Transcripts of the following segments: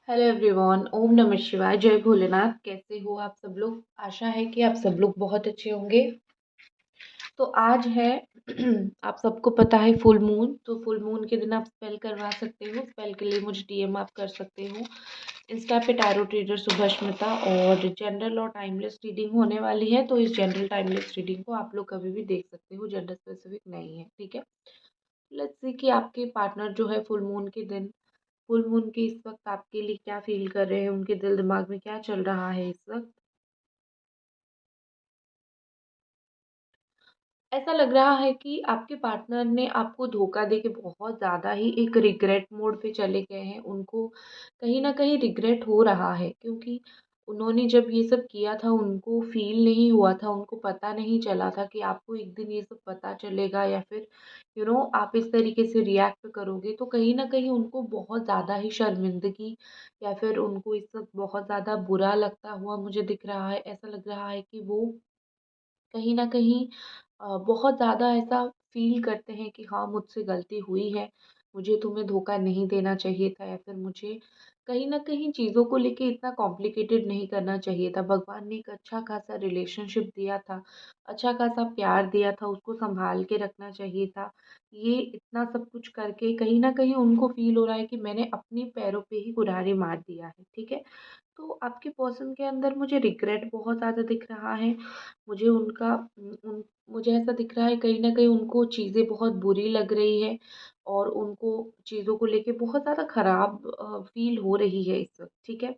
Hello everyone, ओम नमः शिवाय, जय भोलेनाथ। कैसे हो आप सब लोग? आशा है कि आप सब लोग बहुत अच्छे होंगे। तो आज है आप सबको पता है फुल मून। तो फुल मून के दिन आप स्पेल करवा सकते हो। स्पेल के लिए मुझे डीएम आप कर सकते हो इंस्टा पे, टैरो ट्रीडर सुभस्मिता। और जनरल और टाइमलेस रीडिंग होने वाली है, तो इस जनरल टाइमलेस रीडिंग को आप लोग कभी भी देख सकते हो, जेंडर स्पेसिफिक नहीं है, ठीक है। लेट्स सी कि आपके पार्टनर जो है फुल मून के दिन, फुल मून के इस वक्त आपके लिए क्या फील कर रहे हैं, उनके दिल दिमाग में क्या चल रहा है इस वक्त। ऐसा लग रहा है कि आपके पार्टनर ने आपको धोखा दे के बहुत ज़्यादा ही एक रिग्रेट मोड पे चले गए हैं। उनको कहीं न कहीं रिग्रेट हो रहा है, क्योंकि उन्होंने जब ये सब किया था उनको फ़ील नहीं हुआ था, उनको पता नहीं चला था कि आपको एक दिन ये सब पता चलेगा, या फिर आप इस तरीके से रिएक्ट करोगे। तो कहीं न कहीं उनको बहुत ज़्यादा ही शर्मिंदगी, या फिर उनको इस वक़्त बहुत ज़्यादा बुरा लगता हुआ मुझे दिख रहा है। ऐसा लग रहा है कि वो कहीं न कहीं बहुत ज़्यादा ऐसा फ़ील करते हैं कि हाँ, मुझसे गलती हुई है, मुझे तुम्हें धोखा नहीं देना चाहिए था, या फिर मुझे कहीं न कहीं चीज़ों को लेके इतना कॉम्प्लिकेटेड नहीं करना चाहिए था। भगवान ने एक अच्छा-खासा रिलेशनशिप दिया था, अच्छा-खासा प्यार दिया था, उसको सँभाल के रखना चाहिए था। ये इतना सब कुछ करके कहीं न कहीं उनको फ़ील हो रहा है कि मैंने अपने पैरों पे ही कुल्हाड़ी मार दिया है, ठीक है? तो आपके पर्सन के अंदर मुझे रिग्रेट बहुत ज़्यादा दिख रहा है। मुझे उनका उन मुझे ऐसा दिख रहा है कहीं न कहीं उनको चीज़ें बहुत बुरी लग रही है, और उनको चीज़ों को लेके बहुत ज़्यादा ख़राब फ़ील हो रही है इस वक़्त, ठीक है?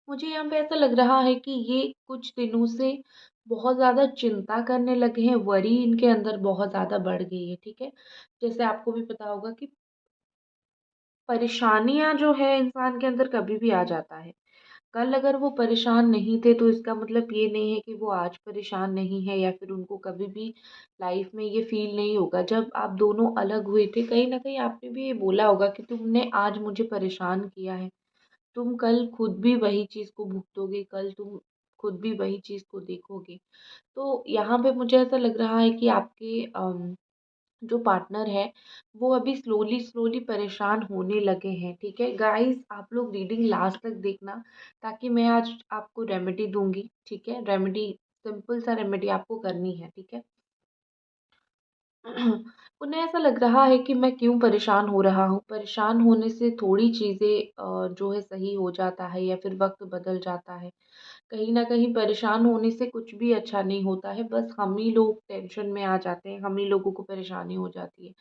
मुझे यहाँ पे ऐसा लग रहा है कि ये कुछ दिनों से बहुत ज़्यादा चिंता करने लगे हैं, वरी इनके अंदर बहुत ज़्यादा बढ़ गई है, ठीक है? जैसे आपको भी पता होगा कि परेशानियाँ जो है इंसान के अंदर कभी भी आ जाता है। कल अगर वो परेशान नहीं थे, तो इसका मतलब ये नहीं है कि वो आज परेशान नहीं है, या फिर उनको कभी भी लाइफ में ये फ़ील नहीं होगा। जब आप दोनों अलग हुए थे, कहीं न कहीं आपने भी ये बोला होगा कि तुमने आज मुझे परेशान किया है। तुम कल खुद भी वही चीज़ को भुगतोगे, कल तुम खुद भी वही चीज़ को देखोगे। तो यहाँ पे मुझे ऐसा लग रहा है कि आपके जो पार्टनर है, वो अभी स्लोली स्लोली परेशान होने लगे हैं, ठीक है। गाइस, आप लोग रीडिंग लास्ट तक देखना, ताकि मैं आज आपको रेमेडी दूंगी, ठीक है। रेमेडी, सिंपल सा रेमेडी आपको करनी है, ठीक है। उन्हें ऐसा लग रहा है कि मैं क्यों परेशान हो रहा हूँ। परेशान होने से थोड़ी चीज़ें जो है सही हो जाता है, या फिर वक्त बदल जाता है। कहीं न कहीं परेशान होने से कुछ भी अच्छा नहीं होता है, बस हम ही लोग टेंशन में आ जाते हैं, हम ही लोगों को परेशानी हो जाती है,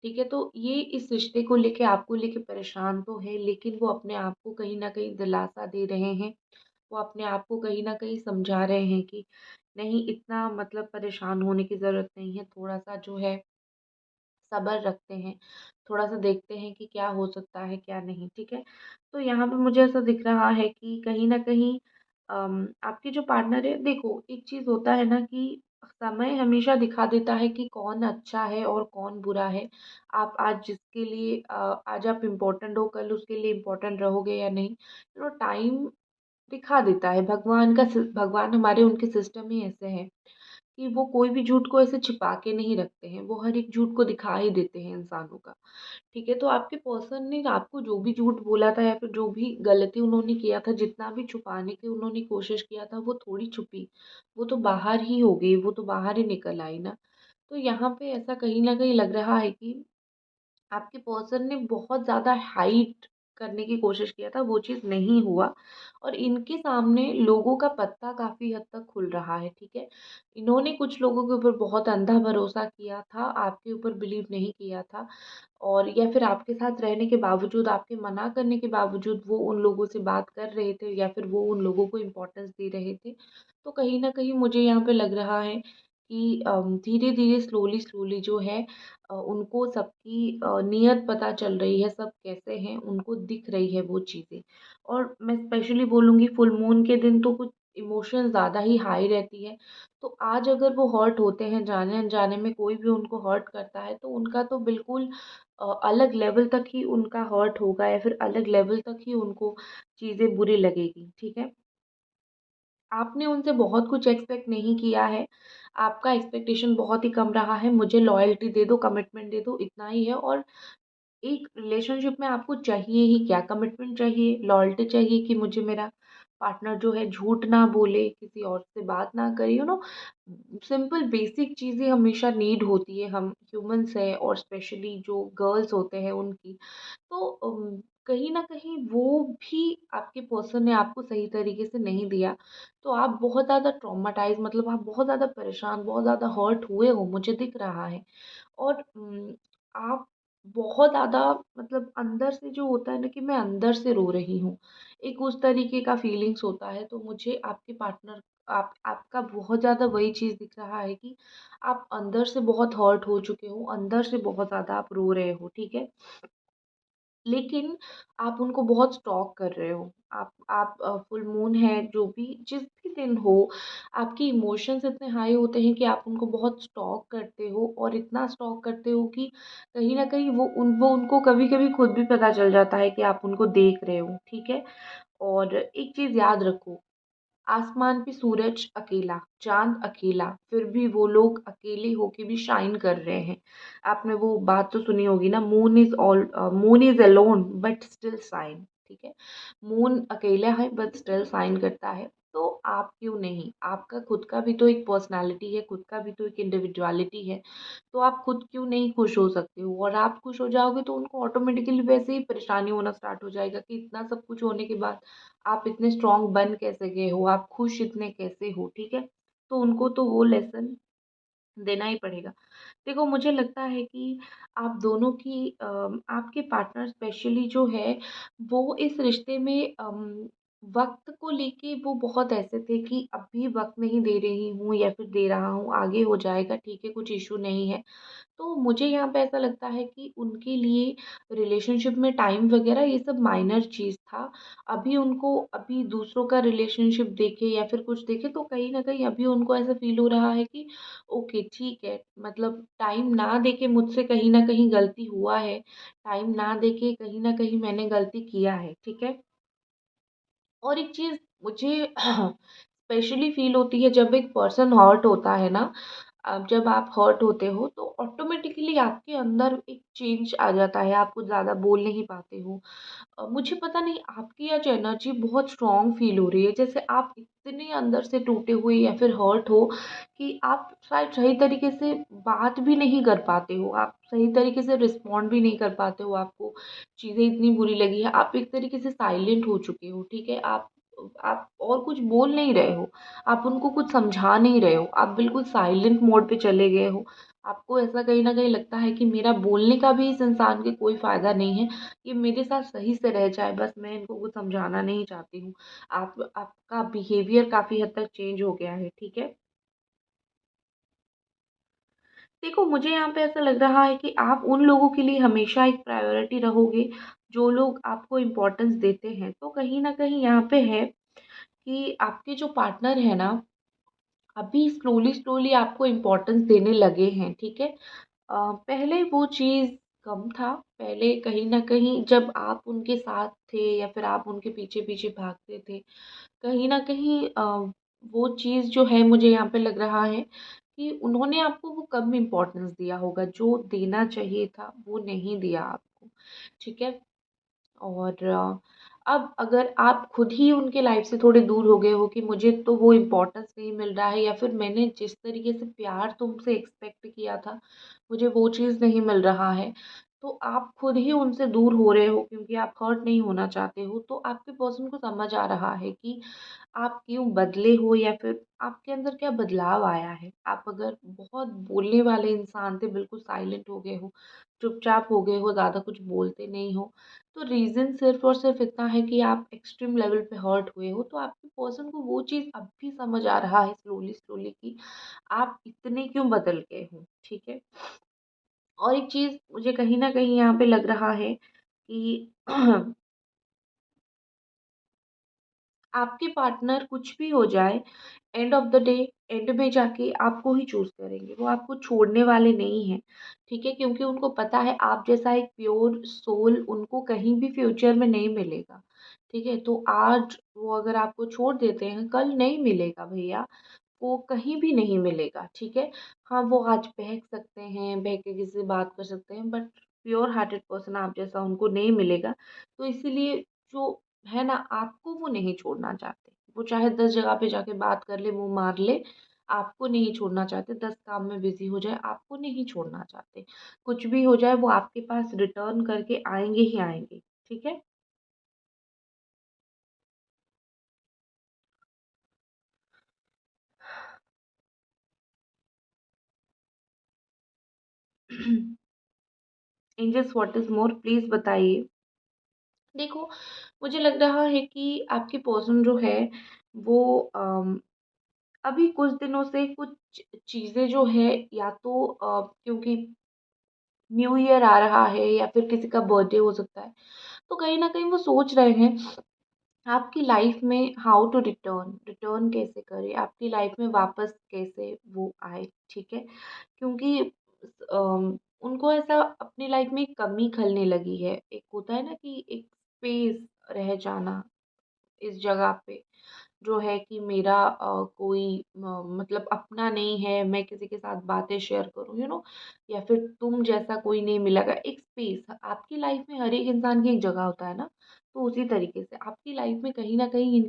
ठीक है। तो ये इस रिश्ते को लेके, आपको लेके परेशान तो है, लेकिन वो अपने आप को कहीं न कहीं दिलासा दे रहे हैं। वो अपने आप को कहीं न कहीं समझा रहे हैं कि नहीं, इतना मतलब परेशान होने की ज़रूरत नहीं है, थोड़ा-सा जो है सब्र रखते हैं, थोड़ा-सा देखते हैं कि क्या हो सकता है, क्या नहीं, ठीक है। तो यहाँ पे मुझे ऐसा दिख रहा है कि कहीं न कहीं आपके जो पार्टनर है, देखो एक चीज़ होता है ना कि समय हमेशा दिखा देता है कि कौन अच्छा है और कौन बुरा है। आप आज जिसके लिए आज आप इम्पोर्टेंट हो, कल उसके लिए इम्पोर्टेंट रहोगे या नहीं। टाइम दिखा देता है। भगवान हमारे, उनके सिस्टम ही ऐसे हैं कि वो कोई भी झूठ को ऐसे छिपा के नहीं रखते हैं, वो हर एक झूठ को दिखा ही देते हैं इंसानों का, ठीक है। तो आपके पर्सन ने आपको जो भी झूठ बोला था, या फिर जो भी गलती उन्होंने किया था, जितना भी छुपाने की उन्होंने कोशिश किया था, वो थोड़ी छुपी, वो तो बाहर ही हो गई, वो तो बाहर ही निकल आई ना। तो यहाँ पे ऐसा कहीं न कहीं लग रहा है कि आपके पर्सन ने बहुत ज़्यादा हाइड करने की कोशिश किया था, वो चीज़ नहीं हुआ, और इनके सामने लोगों का पत्ता काफ़ी हद तक खुल रहा है, ठीक है। इन्होंने कुछ लोगों के ऊपर बहुत अंधा भरोसा किया था, आपके ऊपर बिलीव नहीं किया था, और या फिर आपके साथ रहने के बावजूद, आपके मना करने के बावजूद वो उन लोगों से बात कर रहे थे, या फिर वो उन लोगों को इम्पोर्टेंस दे रहे थे। तो कहीं न कहीं मुझे यहाँ पे लग रहा है कि धीरे-धीरे, स्लोली-स्लोली जो है उनको सबकी नीयत पता चल रही है, सब कैसे हैं, उनको दिख रही है वो चीज़ें। और मैं स्पेशली बोलूँगी, फुल मून के दिन तो कुछ इमोशन ज़्यादा ही हाई रहती है। तो आज अगर वो हर्ट होते हैं, जाने-अनजाने में कोई भी उनको हर्ट करता है, तो उनका तो बिल्कुल अलग लेवल तक ही उनका हर्ट होगा, या फिर अलग लेवल तक ही उनको चीज़ें बुरी लगेगी, ठीक है। आपने उनसे बहुत कुछ एक्सपेक्ट नहीं किया है, आपका एक्सपेक्टेशन बहुत ही कम रहा है, मुझे लॉयल्टी दे दो, कमिटमेंट दे दो, इतना ही है। और एक रिलेशनशिप में आपको चाहिए ही क्या, कमिटमेंट चाहिए, लॉयल्टी चाहिए कि मुझे मेरा पार्टनर जो है झूठ ना बोले, किसी और से बात ना करे, सिंपल बेसिक चीज़ें हमेशा नीड होती है, हम ह्यूमंस हैं और स्पेशली जो गर्ल्स होते हैं उनकी। तो कहीं न कहीं वो भी आपके पर्सन ने आपको सही तरीके से नहीं दिया, तो आप बहुत ज़्यादा ट्रॉमाटाइज़, मतलब आप बहुत ज़्यादा परेशान, बहुत ज़्यादा हर्ट हुए हो, मुझे दिख रहा है। और आप बहुत ज़्यादा, मतलब अंदर से जो होता है ना कि मैं अंदर से रो रही हूँ, एक उस तरीके का फीलिंग्स होता है। तो मुझे आपके पार्टनर, आप आपका बहुत ज़्यादा वही चीज़ दिख रहा है कि आप अंदर से बहुत हर्ट हो चुके हो, अंदर से बहुत ज़्यादा आप रो रहे हो, ठीक है? लेकिन आप उनको बहुत स्टॉक कर रहे हो। आप फुल मून है, जो भी जिस भी दिन हो, आपके इमोशंस इतने हाई होते हैं कि आप उनको बहुत स्टॉक करते हो, और इतना स्टॉक करते हो कि कहीं न कहीं वो उनको कभी-कभी खुद भी पता चल जाता है कि आप उनको देख रहे हो, ठीक है? और एक चीज़ याद रखो, आसमान पे सूरज अकेला, चाँद अकेला, फिर भी वो लोग अकेले होके भी शाइन कर रहे हैं। आपने वो बात तो सुनी होगी ना, moon is alone but still shine, ठीक है? मून अकेला है बट स्टिल शाइन करता है, तो आप क्यों नहीं? आपका खुद का भी तो एक पर्सनैलिटी है, खुद का भी तो एक इंडिविडुअलिटी है, तो आप खुद क्यों नहीं खुश हो सकते हो? और आप खुश हो जाओगे तो उनको ऑटोमेटिकली वैसे ही परेशानी होना स्टार्ट हो जाएगा कि इतना सब कुछ होने के बाद आप इतने स्ट्रॉन्ग बन कैसे गए हो? आप खुश इतने कैसे हो? ठीक है? तो उनको तो वो लेसन देना ही पड़ेगा। देखो, मुझे लगता है कि आप दोनों की आपके पार्टनर स्पेशली जो है, वो इस रिश्ते में वक़्त को लेके वो बहुत ऐसे थे कि अभी वक़्त नहीं दे रही हूँ या फिर दे रहा हूँ, आगे हो जाएगा, ठीक है, कुछ इश्यू नहीं है। तो मुझे यहाँ पे ऐसा लगता है कि उनके लिए रिलेशनशिप में टाइम वग़ैरह ये सब माइनर चीज़ था। अभी उनको, अभी दूसरों का रिलेशनशिप देखे या फिर कुछ देखे, तो कहीं न कहीं अभी उनको ऐसा फ़ील हो रहा है कि ओके, ठीक है, मतलब टाइम ना देके मुझसे कहीं न कहीं गलती हुआ है, टाइम ना देके कहीं न कहीं मैंने गलती किया है, ठीक है? और एक चीज़ मुझे स्पेशली फ़ील होती है जब एक पर्सन हर्ट होता है ना, जब आप हर्ट होते हो तो ऑटोमेटिकली आपके अंदर एक चेंज आ जाता है, आप कुछ ज़्यादा बोल नहीं पाते हो। मुझे पता नहीं, आपकी आज एनर्जी बहुत स्ट्रॉन्ग फ़ील हो रही है, जैसे आप इतने अंदर से टूटे हुए या फिर हर्ट हो कि आप शायद सही तरीके से बात भी नहीं कर पाते हो, आप सही तरीके से रिस्पॉन्ड भी नहीं कर पाते हो, आपको चीज़ें इतनी बुरी लगी है, आप एक तरीके से साइलेंट हो चुके हो, ठीक है? आप और कुछ बोल नहीं रहे हो, आप उनको कुछ समझा नहीं रहे हो, आप बिल्कुल साइलेंट मोड पे चले गए हो। आपको ऐसा कहीं न कहीं लगता है कि मेरा बोलने का भी इस इंसान के कोई फ़ायदा नहीं है, ये मेरे साथ सही से रह जाए, बस मैं इनको कुछ समझाना नहीं चाहती हूँ। आपका बिहेवियर काफ़ी हद तक चेंज हो गया है, ठीक है? देखो, मुझे यहाँ पे ऐसा लग रहा है कि आप उन लोगों के लिए हमेशा एक प्रायोरिटी रहोगे, जो लोग आपको इम्पोर्टेंस देते हैं। तो कहीं न कहीं यहाँ पे है कि आपके जो पार्टनर हैं ना, अभी स्लोली-स्लोली आपको इम्पोर्टेंस देने लगे हैं, ठीक है? पहले वो चीज़ कम था, पहले कहीं न कहीं जब आप उनके साथ थे या फिर आप उनके पीछे-पीछे भागते थे, कहीं न कहीं वो चीज़ जो है, मुझे यहाँ पे लग रहा है कि उन्होंने आपको वो कम इम्पोर्टेंस दिया होगा, जो देना चाहिए था वो नहीं दिया आपको, ठीक है? और अब अगर आप खुद ही उनके लाइफ से थोड़े दूर हो गए हो कि मुझे तो वो इम्पोर्टेंस नहीं मिल रहा है, या फिर मैंने जिस तरीके से प्यार तुमसे एक्सपेक्ट किया था, मुझे वो चीज़ नहीं मिल रहा है, तो आप खुद ही उनसे दूर हो रहे हो क्योंकि आप हर्ट नहीं होना चाहते हो, तो आपके पर्सन को समझ आ रहा है कि आप क्यों बदले हो या फिर आपके अंदर क्या बदलाव आया है। आप अगर बहुत बोलने वाले इंसान थे, बिल्कुल साइलेंट हो गए हो, चुपचाप हो गए हो, ज़्यादा कुछ बोलते नहीं हो, तो रीज़न सिर्फ़ और सिर्फ़ इतना है कि आप एक्सट्रीम लेवल पे हर्ट हुए हो, तो आपके पर्सन को वो चीज़ अब भी समझ आ रहा है स्लोली-स्लोली कि आप इतने क्यों बदल गए हो, ठीक है? और एक चीज़ मुझे कहीं न कहीं यहाँ पे लग रहा है कि आपके पार्टनर कुछ भी हो जाए, end of the day, and में जाके आपको ही चूज़ करेंगे, वो आपको छोड़ने वाले नहीं हैं, ठीक है? क्योंकि उनको पता है आप जैसा एक प्योर सोल उनको कहीं भी फ्यूचर में नहीं मिलेगा, ठीक है? तो आज वो अगर आपको छोड़ देते हैं, कल नहीं मिलेगा भैया, वो कहीं भी नहीं मिलेगा, ठीक है? हाँ, वो आज बहक सकते हैं, बहक के किसी से बात कर सकते हैं, बट प्योर हार्टेड पर्सन आप जैसा उनको नहीं मिलेगा। तो इसीलिए जो है ना, आपको वो नहीं छोड़ना चाहते। वो चाहे 10 जगह पे जाके बात कर ले, मुँह मार ले, आपको नहीं छोड़ना चाहते, 10 काम में बिज़ी हो जाए, आपको नहीं छोड़ना चाहते। कुछ भी हो जाए, वो आपके पास रिटर्न करके आएँगे ही आएँगे, ठीक है? Angels what is more please बताइए? देखो, मुझे लग रहा है कि आपकी पर्सन जो है वो अभी कुछ दिनों से कुछ चीज़ें जो है, या तो क्योंकि न्यू ईयर आ रहा है या फिर किसी का बर्थडे हो सकता है, तो कहीं न कहीं वो सोच रहे हैं आपकी लाइफ में हाउ टू रिटर्न, रिटर्न कैसे करें, आपकी लाइफ में वापस कैसे वो आए, ठीक है? क्योंकि उनको ऐसा अपनी लाइफ में एक कमी खलने लगी है। एक होता है ना कि एक स्पेस रह जाना इस जगह पे, जो है कि मेरा कोई मतलब अपना नहीं है, मैं किसी के साथ बातें शेयर करूँ, या फिर तुम जैसा कोई नहीं मिलेगा। एक स्पेस आपकी लाइफ में, हर एक इंसान की एक जगह होता है ना, तो उसी तरीके से आपकी लाइफ में कहीं न कहीं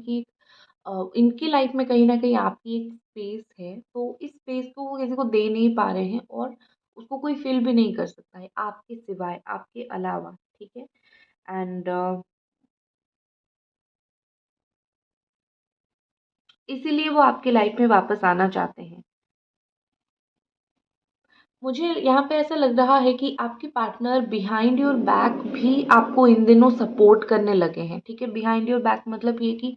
इनकी लाइफ में कहीं न कहीं आपकी एक स्पेस है, तो इस स्पेस को वो किसी को दे नहीं पा रहे हैं, और उसको कोई फ़िल भी नहीं कर सकता है आपके सिवाय, आपके अलावा, ठीक है? एंड इसीलिए वो आपकी लाइफ में वापस आना चाहते हैं। मुझे यहाँ पे ऐसा लग रहा है कि आपके पार्टनर बिहाइंड योर बैक भी आपको इन दिनों सपोर्ट करने लगे हैं, ठीक है? बिहाइंड योर बैक मतलब ये कि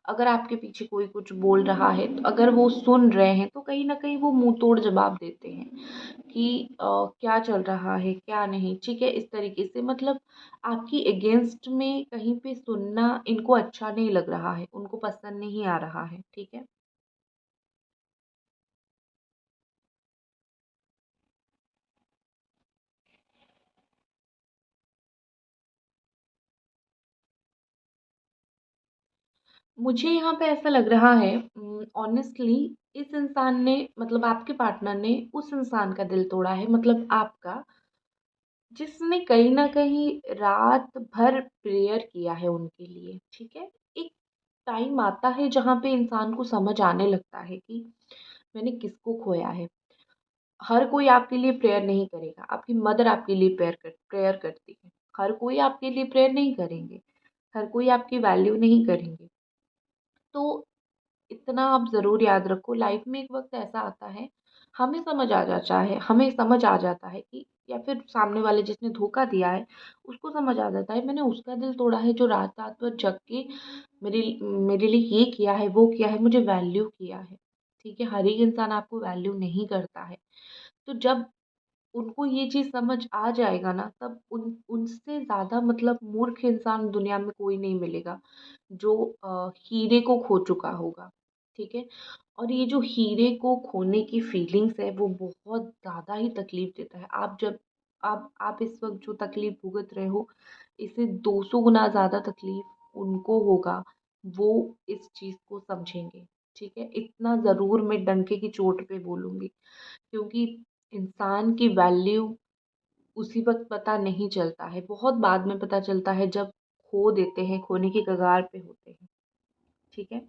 अगर आपके पीछे कोई कुछ बोल रहा है, तो अगर वो सुन रहे हैं, तो कहीं न कहीं वो मुँह तोड़ जवाब देते हैं कि क्या चल रहा है, क्या नहीं, ठीक है? इस तरीके से मतलब आपकी अगेंस्ट में कहीं पे सुनना इनको अच्छा नहीं लग रहा है, उनको पसंद नहीं आ रहा है, ठीक है? मुझे यहाँ पे ऐसा लग रहा है, ऑनेस्टली इस इंसान ने, मतलब आपके पार्टनर ने उस इंसान का दिल तोड़ा है, मतलब आपका, जिसने कहीं न कहीं रात भर प्रेयर किया है उनके लिए, ठीक है? एक टाइम आता है जहाँ पे इंसान को समझ आने लगता है कि मैंने किसको खोया है। हर कोई आपके लिए प्रेयर नहीं करेगा, आपकी मदर आपके लिए प्रेयर करती है। हर कोई आपके लिए प्रेयर नहीं करेंगे, हर कोई आपकी वैल्यू नहीं करेंगे। तो इतना आप ज़रूर याद रखो, लाइफ में एक वक़्त ऐसा आता है, हमें समझ आ जाता है कि, या फिर सामने वाले जिसने धोखा दिया है, उसको समझ आ जाता है मैंने उसका दिल तोड़ा है, जो रात-रात भर जग के मेरे मेरे लिए ये किया है, वो किया है, मुझे वैल्यू किया है। ठीक है? हर एक इंसान आपको वैल्यू नहीं करता है। तो जब उनको ये चीज़ समझ आ जाएगा ना, तब उनसे ज़्यादा मतलब मूर्ख इंसान दुनिया में कोई नहीं मिलेगा, जो हीरे को खो चुका होगा, ठीक है? और ये जो हीरे को खोने की फीलिंग्स है, वो बहुत ज़्यादा ही तकलीफ़ देता है। आप इस वक़्त जो तकलीफ़ भुगत रहे हो, इससे 200 गुना ज़्यादा तकलीफ़ उनको होगा, वो इस चीज़ को समझेंगे, ठीक है? इतना ज़रूर मैं डंके की चोट पे बोलूँगी, क्योंकि इंसान की वैल्यू उसी वक़्त पता नहीं चलता है, बहुत बाद में पता चलता है, जब खो देते हैं, खोने की कगार पे होते हैं, ठीक है?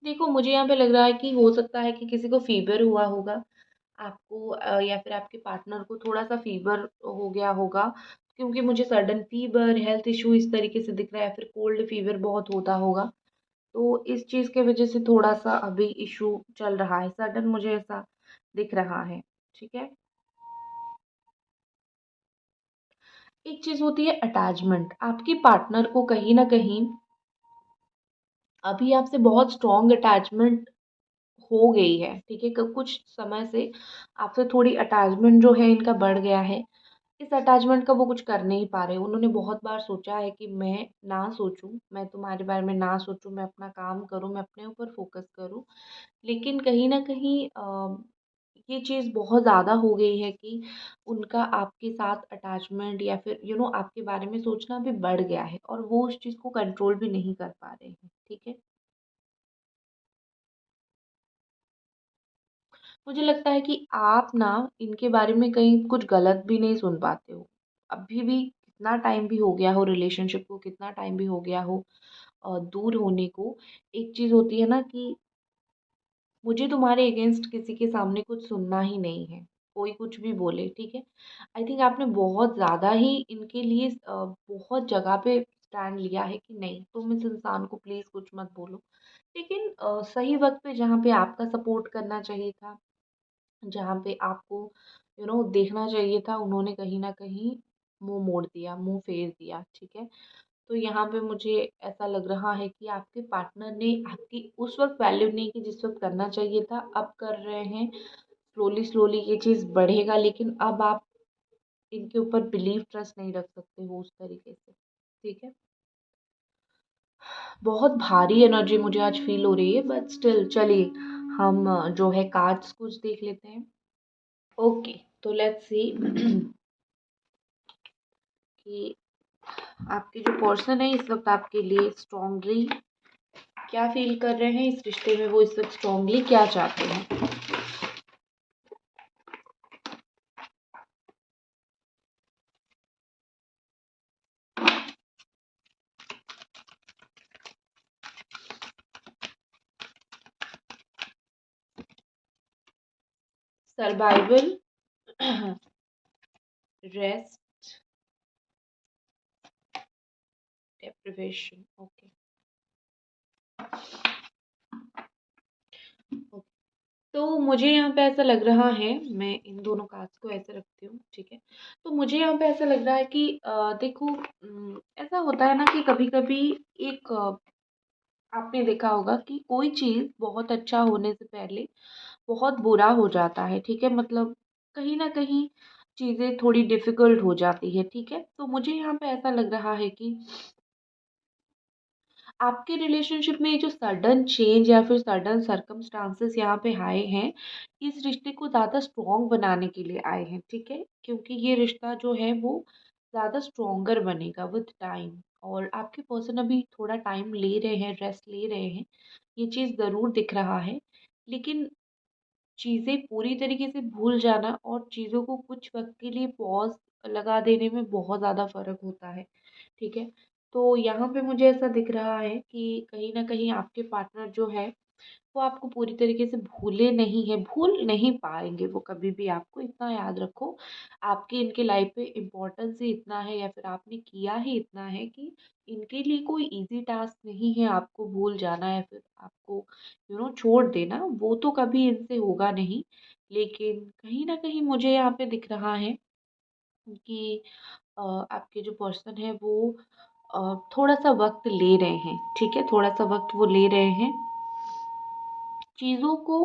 देखो, मुझे यहाँ पे लग रहा है कि हो सकता है कि किसी को फ़ीवर हुआ होगा, आपको या फिर आपके पार्टनर को थोड़ा-सा फ़ीवर हो गया होगा, क्योंकि मुझे सडन फ़ीवर, हेल्थ इश्यू इस तरीके से दिख रहा है, या फिर कोल्ड फ़ीवर बहुत होता होगा। तो इस चीज़ की वज़ह से थोड़ा-सा अभी इश्यू चल रहा है, सडन मुझे ऐसा दिख रहा है, ठीक है? एक चीज़ होती है अटैचमेंट, आपके पार्टनर को कहीं न कहीं अभी आपसे बहुत स्ट्रॉन्ग अटैचमेंट हो गई है, ठीक है? क कुछ समय से आपसे थोड़ी अटैचमेंट जो है इनका बढ़ गया है। इस अटैचमेंट का वो कुछ कर नहीं पा रहे। उन्होंने बहुत बार सोचा है कि मैं ना सोचूँ, मैं तुम्हारे बारे में ना सोचूँ, मैं अपना काम करूँ, मैं अपने ऊपर फ़ोकस करूँ। लेकिन कहीं न कहीं ये चीज़ बहुत ज़्यादा हो गई है कि उनका आपके साथ अटैचमेंट या फिर आपके बारे में सोचना भी बढ़ गया है और वो उस चीज़ को कंट्रोल भी नहीं कर पा रहे हैं, ठीक है? मुझे लगता है कि आप ना इनके बारे में कहीं कुछ गलत भी नहीं सुन पाते हो। अभी भी कितना टाइम भी हो गया हो रिलेशनशिप को, कितना टाइम भी हो गया हो दूर होने को, एक चीज़ होती है ना कि मुझे तुम्हारे अगेंस्ट किसी के सामने कुछ सुनना ही नहीं है, कोई कुछ भी बोले, ठीक है? आई थिंक आपने बहुत ज़्यादा ही इनके लिए बहुत जगह पे स्टैंड लिया है कि नहीं, तुम इस इंसान को प्लीज़ कुछ मत बोलो। लेकिन सही वक़्त पे जहाँ पे आपका सपोर्ट करना चाहिए था, जहाँ पे आपको देखना चाहिए था, उन्होंने कहीं न कहीं मुँह मोड़ दिया, मुँह फेर दिया, ठीक है? तो यहाँ पे मुझे ऐसा लग रहा है कि आपके पार्टनर ने आपकी उस वक़्त वैल्यू नहीं की जिस वक़्त करना चाहिए था, अब कर रहे हैं। स्लोली स्लोली ये चीज़ बढ़ेगा, लेकिन अब आप इनके ऊपर बिलीव ट्रस्ट नहीं रख सकते हो उस तरीके से, ठीक है? बहुत भारी एनर्जी मुझे आज फ़ील हो रही है, बट स्टिल चलिए हम जो है कार्ड्स कुछ देख लेते हैं। ओके, तो लेट्स सी कि आपके जो पर्सन है इस वक़्त आपके लिए स्ट्रॉन्गली क्या फ़ील कर रहे हैं, इस रिश्ते में वो इस वक़्त स्ट्रॉन्गली क्या चाहते हैं। Survival, rest, deprivation, okay. Okay, तो मुझे यहाँ पे ऐसा लग रहा है, मैं इन दोनों कार्ड्स को ऐसे रखती हूँ, ठीक है? तो मुझे यहाँ पे ऐसा लग रहा है कि देखो, ऐसा होता है ना कि कभी-कभी एक आपने देखा होगा कि कोई चीज़ बहुत अच्छा होने से पहले बहुत बुरा हो जाता है, ठीक है? मतलब कहीं न कहीं चीज़ें थोड़ी डिफ़िकल्ट हो जाती है, ठीक है? तो मुझे यहाँ पे ऐसा लग रहा है कि आपके रिलेशनशिप में ये जो सडन चेंज या फिर सडन सर्कमस्टांसेस यहाँ पे आए हैं, इस रिश्ते को ज़्यादा स्ट्रॉन्ग बनाने के लिए आए हैं, ठीक है? क्योंकि ये रिश्ता जो है वो ज़्यादा स्ट्रॉन्गर बनेगा विद टाइम, और आपके पर्सन अभी थोड़ा टाइम ले रहे हैं, रेस्ट ले रहे हैं, ये चीज़ ज़रूर दिख रहा है। लेकिन चीज़ें पूरी तरीके से भूल जाना और चीज़ों को कुछ वक़्त के लिए पॉज़ लगा देने में बहुत ज़्यादा फ़र्क होता है, ठीक है? तो यहाँ पे मुझे ऐसा दिख रहा है कि कहीं न कहीं आपके पार्टनर जो है, वो आपको पूरी तरीके से भूले नहीं हैं, भूल नहीं पाएँगे वो कभी भी आपको, इतना याद रखो। आपकी इनके लाइफ़ में इम्पोर्टेंस ही इतना है या फिर आपने किया ही इतना है कि इनके लिए कोई ईज़ी टास्क नहीं है आपको भूल जाना या फिर आपको छोड़ देना, वो तो कभी इनसे होगा नहीं। लेकिन कहीं न कहीं मुझे यहाँ पे दिख रहा है कि आपके जो पर्सन है वो थोड़ा-सा वक़्त ले रहे हैं, ठीक है? थोड़ा-सा वक़्त वो ले रहे हैं। चीज़ों को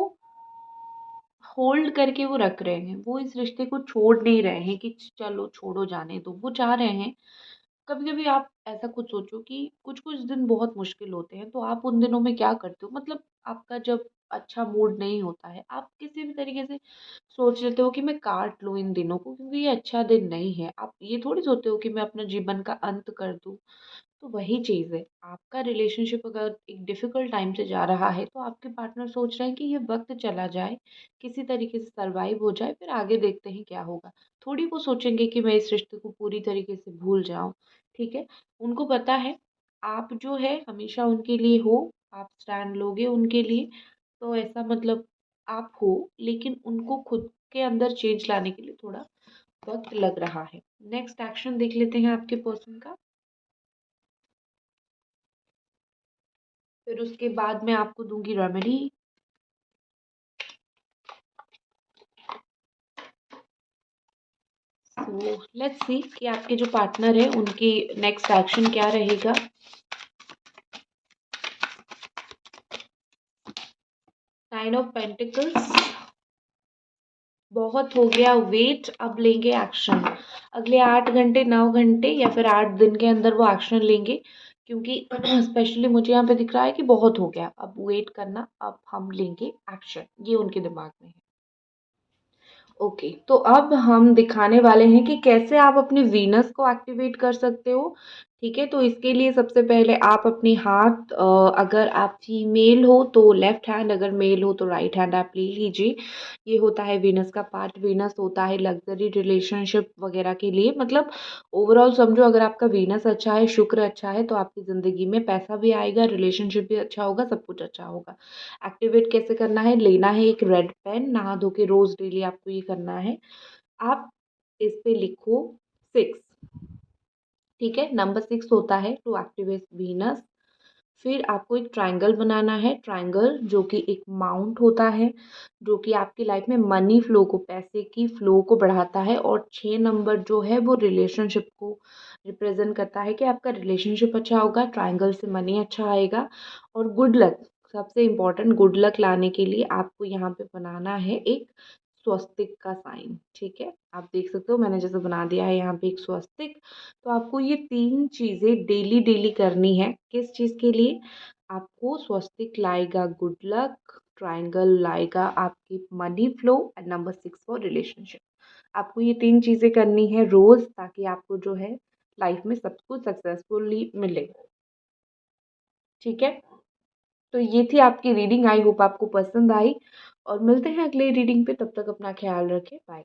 होल्ड करके वो रख रहे हैं। वो इस रिश्ते को छोड़ नहीं रहे हैं कि चलो छोड़ो जाने दो। वो चाह रहे हैं, कभी-कभी आप ऐसा कुछ सोचो कि कुछ-कुछ दिन बहुत मुश्किल होते हैं, तो आप उन दिनों में क्या करते हो? मतलब आपका जब अच्छा मूड नहीं होता है, आप किसी भी तरीके से सोच लेते हो कि मैं काट लूँ इन दिनों को क्योंकि ये अच्छा दिन नहीं है। आप ये थोड़ी सोचते हो कि मैं अपने जीवन का अंत कर दूँ। तो वही चीज़ है, आपका रिलेशनशिप अगर एक डिफ़िकल्ट टाइम से जा रहा है, तो आपके पार्टनर सोच रहे हैं कि ये वक़्त चला जाए, किसी तरीके से सर्वाइव हो जाए, फिर आगे देखते हैं क्या होगा। थोड़ी वो सोचेंगे कि मैं इस रिश्ते को पूरी तरीके से भूल जाऊँ, ठीक है? उनको पता है, आप जो है हमेशा उनके लिए हो, आप स्टैंड लोगे उनके लिए, तो ऐसा मतलब आप हो, लेकिन उनको खुद के अंदर चेंज लाने के लिए थोड़ा वक़्त लग रहा है। नेक्स्ट एक्शन देख लेते हैं आपके पर्सन का। फिर उसके बाद मैं आपको दूँगी रेमेडी। सो लेट्स सी कि आपके जो पार्टनर है उनकी नेक्स्ट एक्शन क्या रहेगा। 9 ऑफ पेंटिकल्स, बहुत हो गया वेट, अब लेंगे एक्शन। अगले 8 घंटे 9 घंटे या फिर 8 दिन के अंदर वो एक्शन लेंगे, क्योंकि स्पेशली मुझे यहाँ पे दिख रहा है कि बहुत हो गया, अब वेट करना, अब हम लेंगे एक्शन, ये उनके दिमाग में है। ओके, तो अब हम दिखाने वाले हैं कि कैसे आप अपने वीनस को एक्टिवेट कर सकते हो। ठीक है, तो इसके लिए सबसे पहले आप अपने हाथ, अगर आप फीमेल हो तो लेफ्ट हैंड, अगर मेल हो तो राइट हैंड आप ले लीजिए। ये होता है वीनस का पार्ट। वीनस होता है लग्जरी रिलेशनशिप वगैरह के लिए, मतलब ओवरऑल समझो, अगर आपका वीनस अच्छा है, शुक्र अच्छा है, तो आपकी ज़िंदगी में पैसा भी आएगा, रिलेशनशिप भी अच्छा होगा, सब कुछ अच्छा होगा। एक्टिवेट कैसे करना है, लेना है एक रेड पेन, नहा धो के रोज़ डेली आपको ये करना है। आप इस पे लिखो 6। ठीक है, नंबर 6 होता है टू एक्टिवेट वीनस। फिर आपको एक ट्रायंगल बनाना है, ट्रायंगल जो कि एक माउंट होता है, जो कि आपकी लाइफ में मनी फ्लो को, पैसे की फ्लो को बढ़ाता है। और 6 नंबर जो है वो रिलेशनशिप को रिप्रेजेंट करता है कि आपका रिलेशनशिप अच्छा होगा, ट्रायंगल से मनी अच्छा आएगा। और गुड लक, सबसे इम्पोर्टेंट, गुड लक लाने के लिए आपको यहाँ पे बनाना है एक स्वस्तिक का साइन। ठीक है, आप देख सकते हो मैंने जैसे बना दिया है यहाँ पे एक स्वस्तिक। तो आपको ये 3 चीज़ें डेली डेली करनी है। किस चीज़ के लिए? आपको स्वस्तिक लाएगा गुड लक, ट्रायंगल लाएगा आपकी money flow, and number 6 for relationship. आपको ये 3 चीज़ें करनी है रोज़, ताकि आपको जो है लाइफ में सब कुछ सक्सेसफुली मिले। ठीक है, तो ये थी आपकी रीडिंग, आई होप आपको पसंद आई, और मिलते हैं अगले रीडिंग पे। तब तक अपना ख्याल रखें, बाय।